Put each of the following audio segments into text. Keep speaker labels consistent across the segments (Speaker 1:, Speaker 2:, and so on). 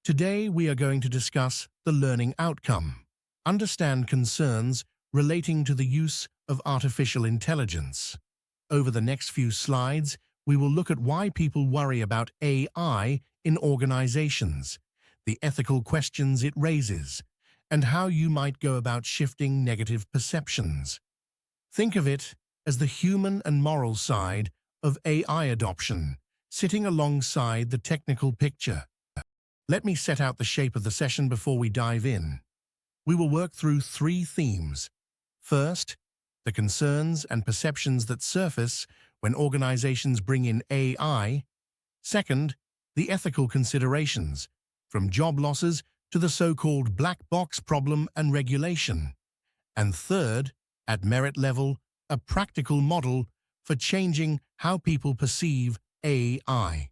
Speaker 1: Today we are going to discuss the learning outcome. Understand concerns relating to the use of artificial intelligence. Over the next few slides, we will look at why people worry about AI in organizations, the ethical questions it raises, and how you might go about shifting negative perceptions. Think of it as the human and moral side of AI adoption, sitting alongside the technical picture. Let me set out the shape of the session before we dive in. We will work through three themes. First, the concerns and perceptions that surface when organizations bring in AI. Second, the ethical considerations, from job losses to the so-called black box problem and regulation. And third, at merit level, a practical model for changing how people perceive AI.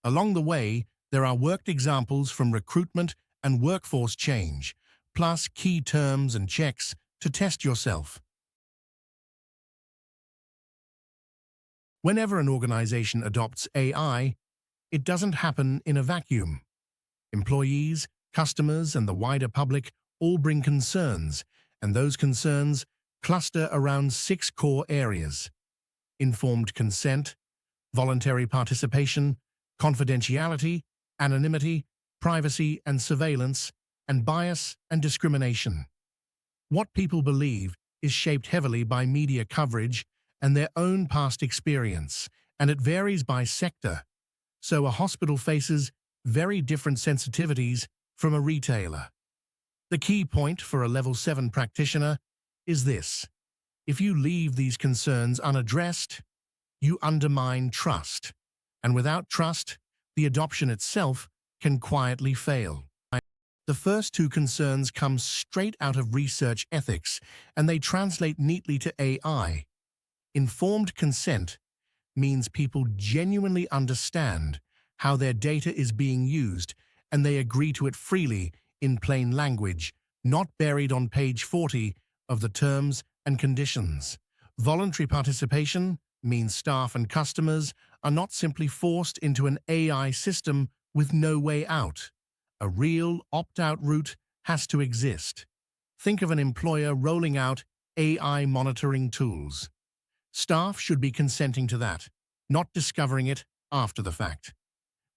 Speaker 1: Along the way, there are worked examples from recruitment and workforce change, plus key terms and checks to test yourself. Whenever an organization adopts AI, it doesn't happen in a vacuum. Employees, customers, and the wider public all bring concerns, and those concerns cluster around 6 core areas: informed consent, voluntary participation, confidentiality, anonymity, privacy and surveillance, and bias and discrimination. What people believe is shaped heavily by media coverage and their own past experience, and it varies by sector. So a hospital faces very different sensitivities from a retailer. The key point for a Level 7 practitioner is this: if you leave these concerns unaddressed, you undermine trust. And without trust, the adoption itself can quietly fail. The first 2 concerns come straight out of research ethics, and they translate neatly to AI. Informed consent means people genuinely understand how their data is being used, and they agree to it freely in plain language, not buried on page 40 of the terms and conditions. Voluntary participation means staff and customers are not simply forced into an AI system with no way out. A real opt-out route has to exist. Think of an employer rolling out AI monitoring tools. Staff should be consenting to that, not discovering it after the fact.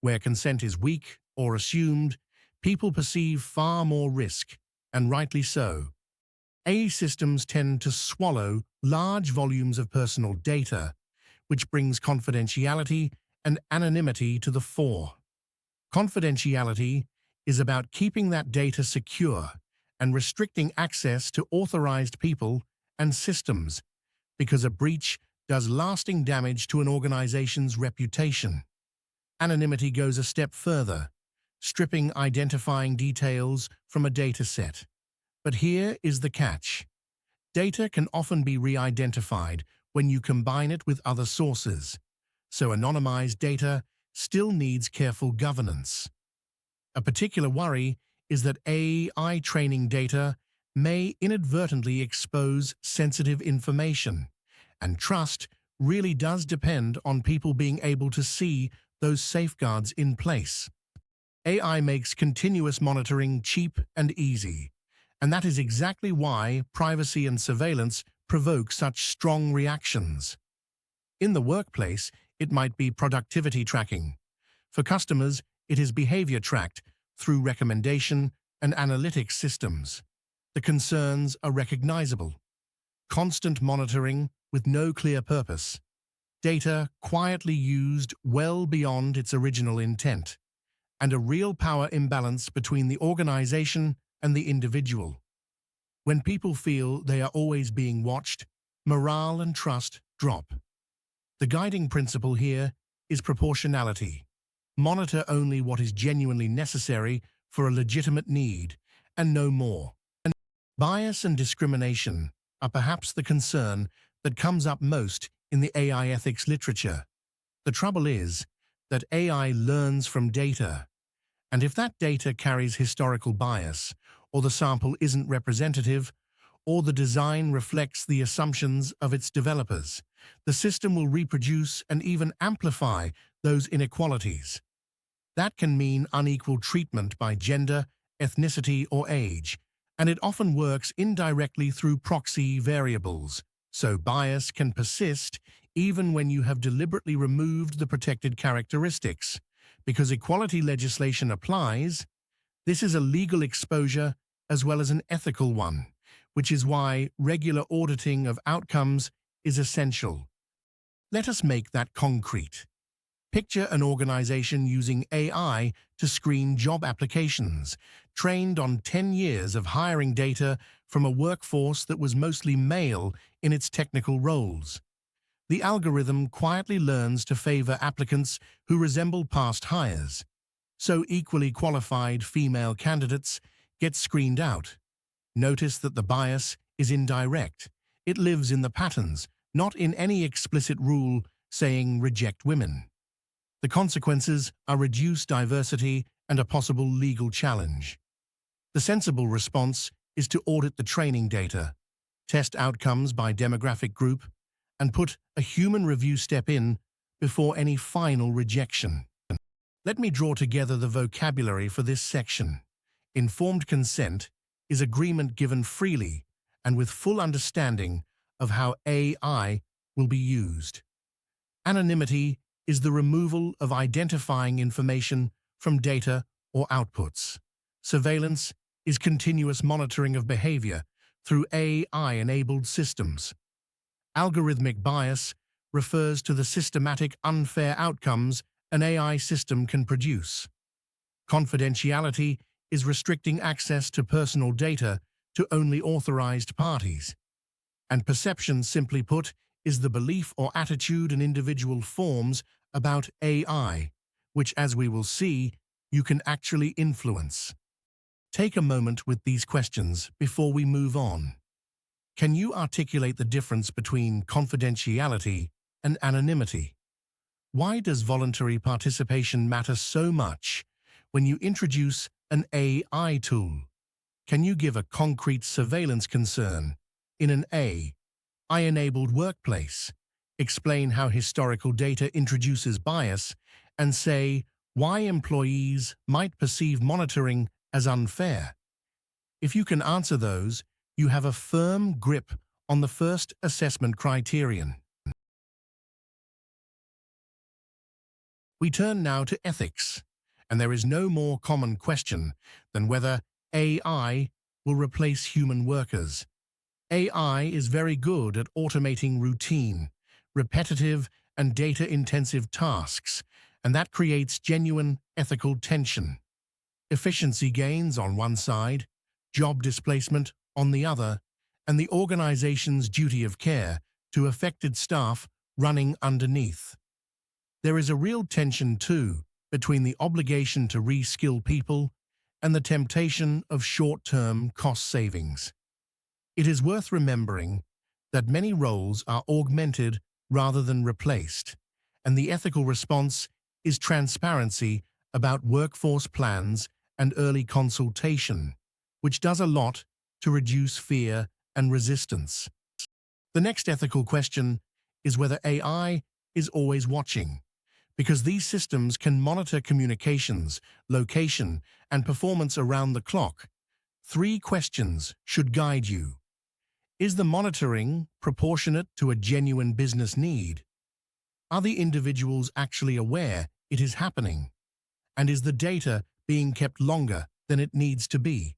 Speaker 1: Where consent is weak or assumed, people perceive far more risk, and rightly so. AI systems tend to swallow large volumes of personal data, which brings confidentiality and anonymity to the fore. Confidentiality is about keeping that data secure and restricting access to authorized people and systems, because a breach does lasting damage to an organization's reputation. Anonymity goes a step further, stripping identifying details from a data set. But here is the catch. Data can often be re-identified when you combine it with other sources, so anonymized data still needs careful governance. A particular worry is that AI training data may inadvertently expose sensitive information, and trust really does depend on people being able to see those safeguards in place. AI makes continuous monitoring cheap and easy, and that is exactly why privacy and surveillance provoke such strong reactions. In the workplace, it might be productivity tracking. For customers, it is behavior tracked through recommendation and analytics systems. The concerns are recognizable. Constant monitoring with no clear purpose. Data quietly used well beyond its original intent. And a real power imbalance between the organization and the individual. When people feel they are always being watched, morale and trust drop. The guiding principle here is proportionality. Monitor only what is genuinely necessary for a legitimate need, and no more. And bias and discrimination are perhaps the concern that comes up most in the AI ethics literature. The trouble is that AI learns from data, and if that data carries historical bias, or the sample isn't representative, or the design reflects the assumptions of its developers, the system will reproduce and even amplify those inequalities. That can mean unequal treatment by gender, ethnicity, or age, and it often works indirectly through proxy variables, so bias can persist even when you have deliberately removed the protected characteristics. Because equality legislation applies, this is a legal exposure as well as an ethical one, which is why regular auditing of outcomes is essential. Let us make that concrete. Picture an organization using AI to screen job applications, trained on 10 years of hiring data from a workforce that was mostly male in its technical roles. The algorithm quietly learns to favor applicants who resemble past hires, so equally qualified female candidates get screened out. Notice that the bias is indirect. It lives in the patterns, not in any explicit rule saying reject women. The consequences are reduced diversity and a possible legal challenge. The sensible response is to audit the training data, test outcomes by demographic group, and put a human review step in before any final rejection. Let me draw together the vocabulary for this section. Informed consent is agreement given freely and with full understanding of how AI will be used. Anonymity is the removal of identifying information from data or outputs. Surveillance is continuous monitoring of behavior through AI-enabled systems. Algorithmic bias refers to the systematic unfair outcomes an AI system can produce. Confidentiality is restricting access to personal data to only authorized parties. And perception, simply put, is the belief or attitude an individual forms about AI, which, as we will see, you can actually influence. Take a moment with these questions before we move on. Can you articulate the difference between confidentiality and anonymity? Why does voluntary participation matter so much when you introduce an AI tool? Can you give a concrete surveillance concern in an AI-enabled workplace? Explain how historical data introduces bias and say why employees might perceive monitoring as unfair. If you can answer those, you have a firm grip on the first assessment criterion. We turn now to ethics, and there is no more common question than whether AI will replace human workers. AI is very good at automating routine, repetitive, and data-intensive tasks, and that creates genuine ethical tension. Efficiency gains on one side, job displacement on the other, and the organization's duty of care to affected staff running underneath. There is a real tension, too, between the obligation to re-skill people and the temptation of short-term cost savings. It is worth remembering that many roles are augmented rather than replaced, and the ethical response is transparency about workforce plans and early consultation, which does a lot to reduce fear and resistance. The next ethical question is whether AI is always watching, because these systems can monitor communications, location, and performance around the clock. 3 questions should guide you. Is the monitoring proportionate to a genuine business need? Are the individuals actually aware it is happening? And is the data being kept longer than it needs to be?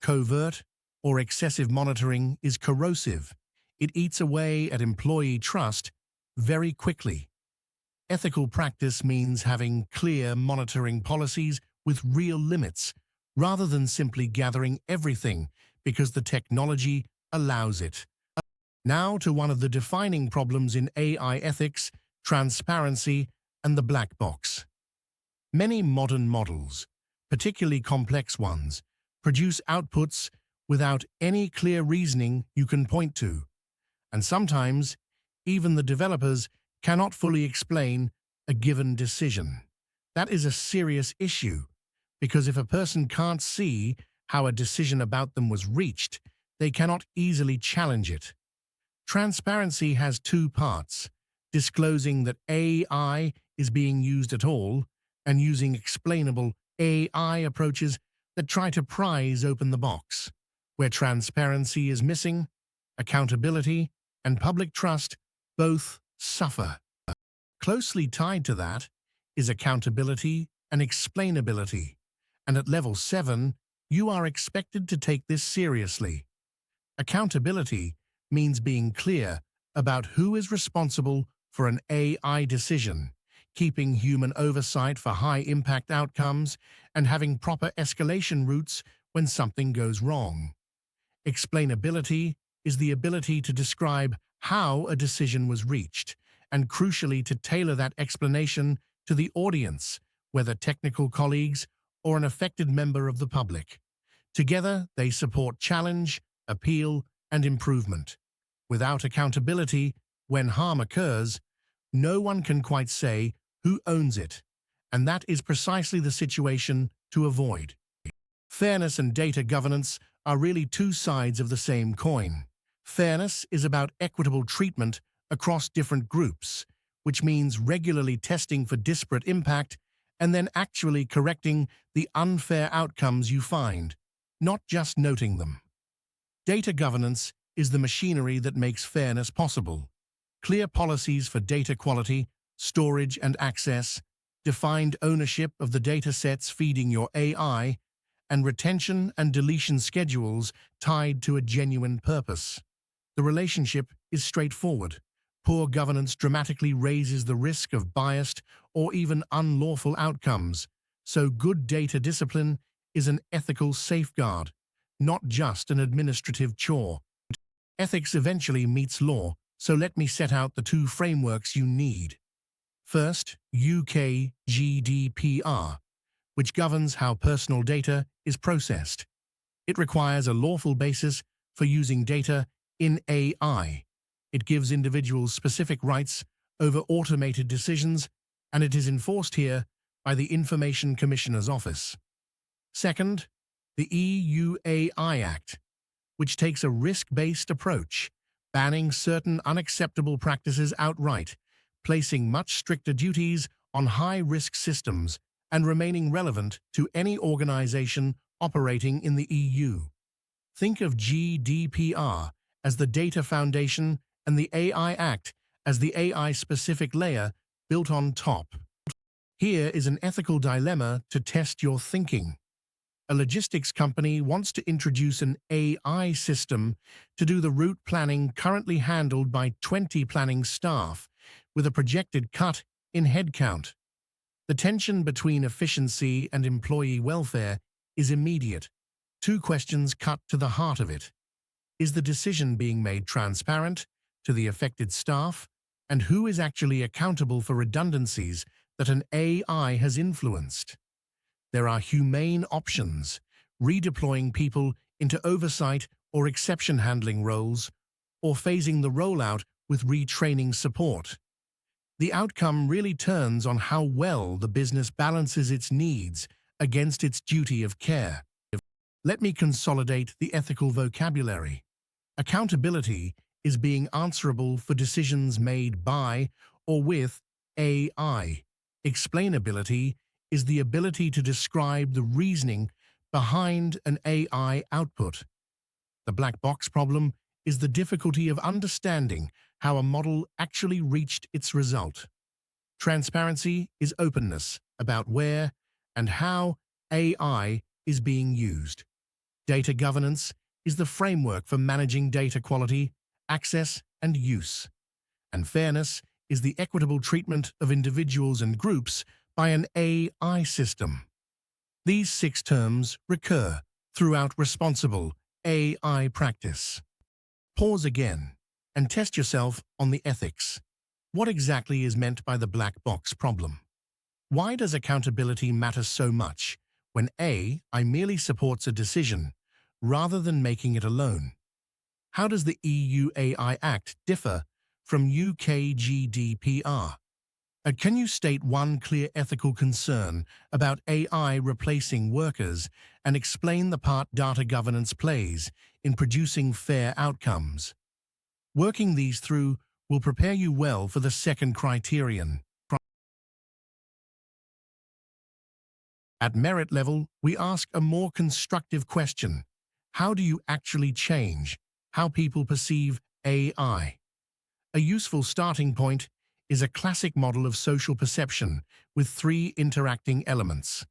Speaker 1: Covert or excessive monitoring is corrosive. It eats away at employee trust very quickly. Ethical practice means having clear monitoring policies with real limits, rather than simply gathering everything because the technology allows it. Now to one of the defining problems in AI ethics: transparency and the black box. Many modern models, particularly complex ones, produce outputs without any clear reasoning you can point to, and sometimes even the developers cannot fully explain a given decision. That is a serious issue, because if a person can't see how a decision about them was reached, they cannot easily challenge it. Transparency has 2 parts: disclosing that AI is being used at all, and using explainable AI approaches that try to prise open the box. Where transparency is missing, accountability and public trust both suffer. Closely tied to that is accountability and explainability, and at level 7, you are expected to take this seriously. Accountability means being clear about who is responsible for an AI decision, keeping human oversight for high-impact outcomes, and having proper escalation routes when something goes wrong. Explainability is the ability to describe how a decision was reached, and crucially to tailor that explanation to the audience, whether technical colleagues or an affected member of the public. Together, they support challenge, appeal, and improvement. Without accountability, when harm occurs, no one can quite say who owns it, and that is precisely the situation to avoid. Fairness and data governance are really two sides of the same coin. Fairness is about equitable treatment across different groups, which means regularly testing for disparate impact and then actually correcting the unfair outcomes you find, not just noting them. Data governance is the machinery that makes fairness possible. Clear policies for data quality, storage and access, defined ownership of the data sets feeding your AI, and retention and deletion schedules tied to a genuine purpose. The relationship is straightforward. Poor governance dramatically raises the risk of biased or even unlawful outcomes, so good data discipline is an ethical safeguard, not just an administrative chore. Ethics eventually meets law, so let me set out the two frameworks you need. First, UK GDPR, which governs how personal data is processed. It requires a lawful basis for using data in AI. It gives individuals specific rights over automated decisions, and it is enforced here by the Information Commissioner's Office. Second, the EU AI Act, which takes a risk-based approach, banning certain unacceptable practices outright, placing much stricter duties on high-risk systems and remaining relevant to any organization operating in the EU. Think of GDPR as the data foundation and the AI Act as the AI-specific layer built on top. Here is an ethical dilemma to test your thinking. A logistics company wants to introduce an AI system to do the route planning currently handled by 20 planning staff, with a projected cut in headcount. The tension between efficiency and employee welfare is immediate. Two questions cut to the heart of it. Is the decision being made transparent to the affected staff? And who is actually accountable for redundancies that an AI has influenced? There are humane options, redeploying people into oversight or exception handling roles, or phasing the rollout with retraining support. The outcome really turns on how well the business balances its needs against its duty of care. Let me consolidate the ethical vocabulary. Accountability is being answerable for decisions made by or with AI. Explainability is the ability to describe the reasoning behind an AI output. The black box problem is the difficulty of understanding how a model actually reached its result. Transparency is openness about where and how AI is being used. Data governance is the framework for managing data quality, access, and use. And fairness is the equitable treatment of individuals and groups by an AI system. These 6 terms recur throughout responsible AI practice. Pause again and test yourself on the ethics. What exactly is meant by the black box problem? Why does accountability matter so much when AI merely supports a decision rather than making it alone? How does the EU AI Act differ from UK GDPR? Can you state one clear ethical concern about AI replacing workers and explain the part data governance plays in producing fair outcomes? Working these through will prepare you well for the second criterion, At merit level, we ask a more constructive question. How do you actually change how people perceive AI? A useful starting point is a classic model of social perception with three interacting elements.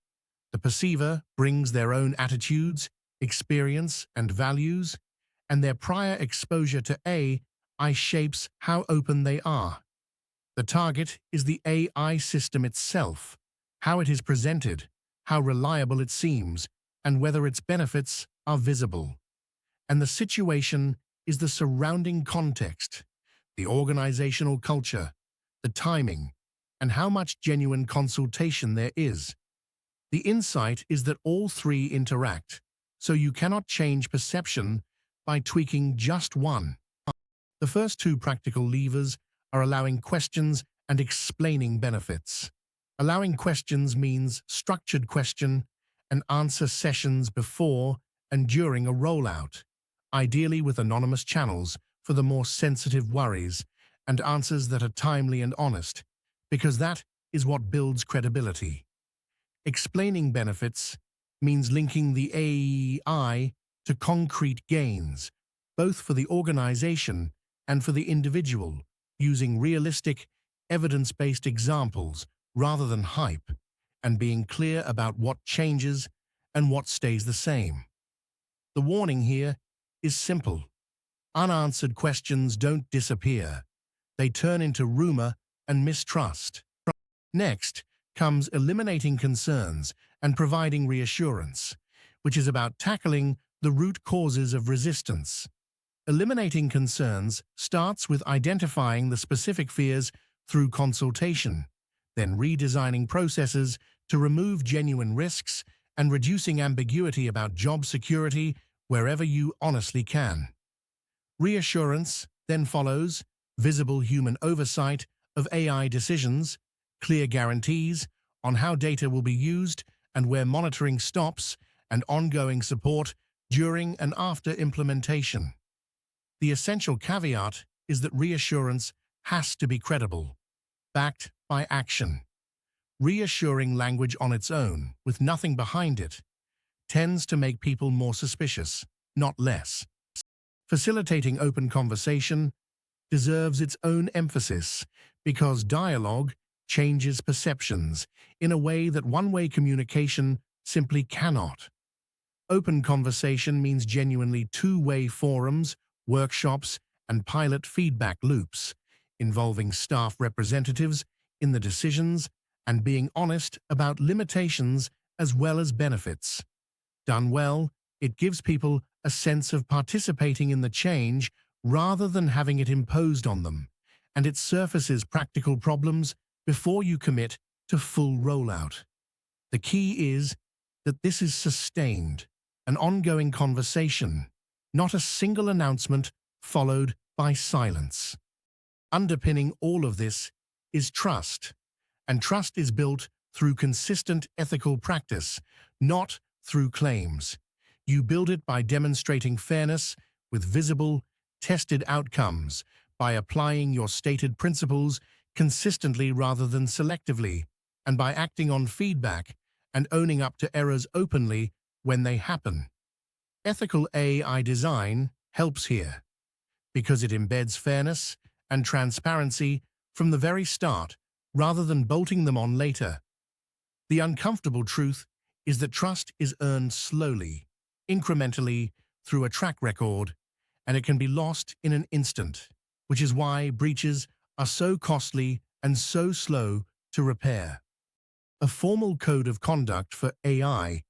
Speaker 1: The perceiver brings their own attitudes, experience, and values, and their prior exposure to AI shapes how open they are. The target is the AI system itself, how it is presented, how reliable it seems, and whether its benefits are visible. And the situation is the surrounding context, the organizational culture, the timing, and how much genuine consultation there is. The insight is that all three interact, so you cannot change perception by tweaking just one. The first two practical levers are allowing questions and explaining benefits. Allowing questions means structured question and answer sessions before and during a rollout, ideally with anonymous channels for the more sensitive worries, and answers that are timely and honest, because that is what builds credibility. Explaining benefits means linking the AI to concrete gains, both for the organization and for the individual, using realistic, evidence-based examples rather than hype, and being clear about what changes and what stays the same. The warning here is simple. Unanswered questions don't disappear. They turn into rumor and mistrust. Next comes eliminating concerns and providing reassurance, which is about tackling the root causes of resistance. Eliminating concerns starts with identifying the specific fears through consultation, then redesigning processes to remove genuine risks and reducing ambiguity about job security wherever you honestly can. Reassurance then follows visible human oversight of AI decisions, clear guarantees on how data will be used and where monitoring stops, and ongoing support during and after implementation. The essential caveat is that reassurance has to be credible, backed by action. Reassuring language on its own, with nothing behind it, tends to make people more suspicious, not less. Facilitating open conversation deserves its own emphasis because dialogue changes perceptions in a way that one-way communication simply cannot. Open conversation means genuinely two-way forums, workshops, and pilot feedback loops, involving staff representatives in the decisions and being honest about limitations as well as benefits. Done well, it gives people a sense of participating in the change rather than having it imposed on them, and it surfaces practical problems before you commit to full rollout. The key is that this is sustained, an ongoing conversation, not a single announcement followed by silence. Underpinning all of this is trust, and trust is built through consistent ethical practice, not through claims. You build it by demonstrating fairness with visible, tested outcomes, by applying your stated principles consistently rather than selectively, and by acting on feedback and owning up to errors openly when they happen. Ethical AI design helps here, because it embeds fairness and transparency from the very start rather than bolting them on later. The uncomfortable truth is that trust is earned slowly, incrementally, through a track record, and it can be lost in an instant, which is why breaches are so costly and so slow to repair. A formal code of conduct for AI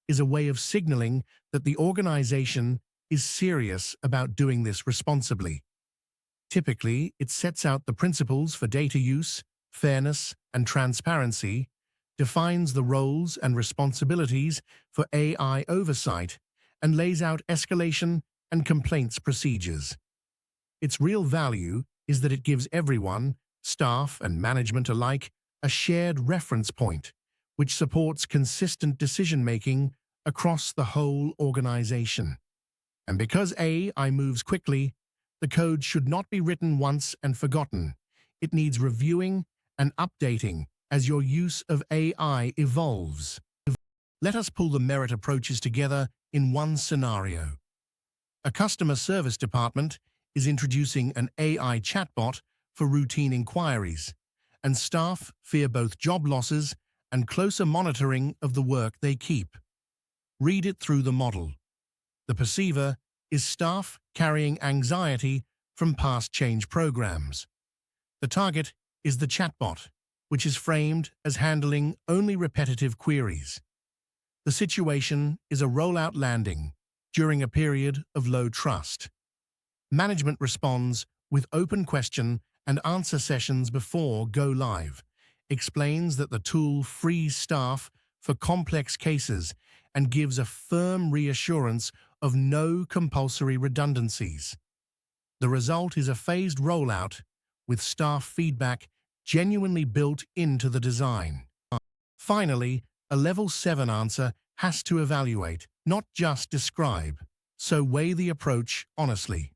Speaker 1: is a way of signaling that the organization is serious about doing this responsibly. Typically, it sets out the principles for data use, fairness, and transparency, defines the roles and responsibilities for AI oversight, and lays out escalation and complaints procedures. Its real value is that it gives everyone, staff and management alike, a shared reference point, which supports consistent decision-making across the whole organization. And because AI moves quickly, the code should not be written once and forgotten. It needs reviewing and updating as your use of AI evolves. Let us pull the merit approaches together in one scenario. A customer service department is introducing an AI chatbot for routine inquiries, and staff fear both job losses and closer monitoring of the work they keep. Read it through the model. The perceiver is staff carrying anxiety from past change programs. The target is the chatbot, which is framed as handling only repetitive queries. The situation is a rollout landing during a period of low trust. Management responds with open question and answer sessions before go live, explains that the tool frees staff for complex cases and gives a firm reassurance of no compulsory redundancies. The result is a phased rollout with staff feedback genuinely built into the design. Finally, a Level 7 answer has to evaluate, not just describe, so weigh the approach honestly.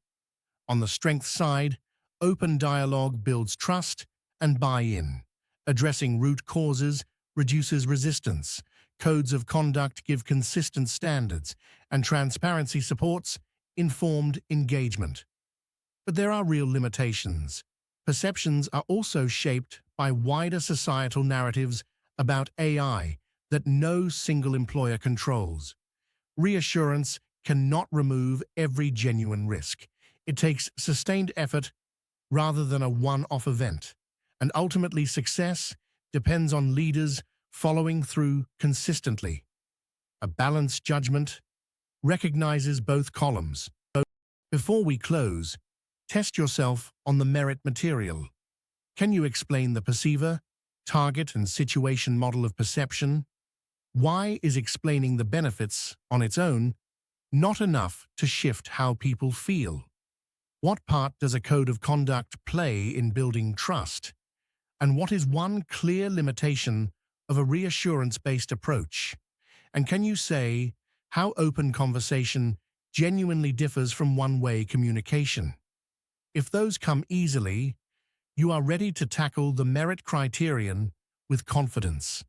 Speaker 1: On the strength side, open dialogue builds trust and buy-in. Addressing root causes reduces resistance. Codes of conduct give consistent standards, and transparency supports informed engagement. But there are real limitations. Perceptions are also shaped by wider societal narratives about AI that no single employer controls. Reassurance cannot remove every genuine risk. It takes sustained effort rather than a one-off event. And ultimately, success depends on leaders following through consistently. A balanced judgment recognizes both columns. Before we close, test yourself on the merit material. Can you explain the perceiver, target, and situation model of perception? Why is explaining the benefits on its own not enough to shift how people feel? What part does a code of conduct play in building trust? And what is one clear limitation of a reassurance-based approach? And can you say how open conversation genuinely differs from one-way communication? If those come easily, you are ready to tackle the merit criterion with confidence.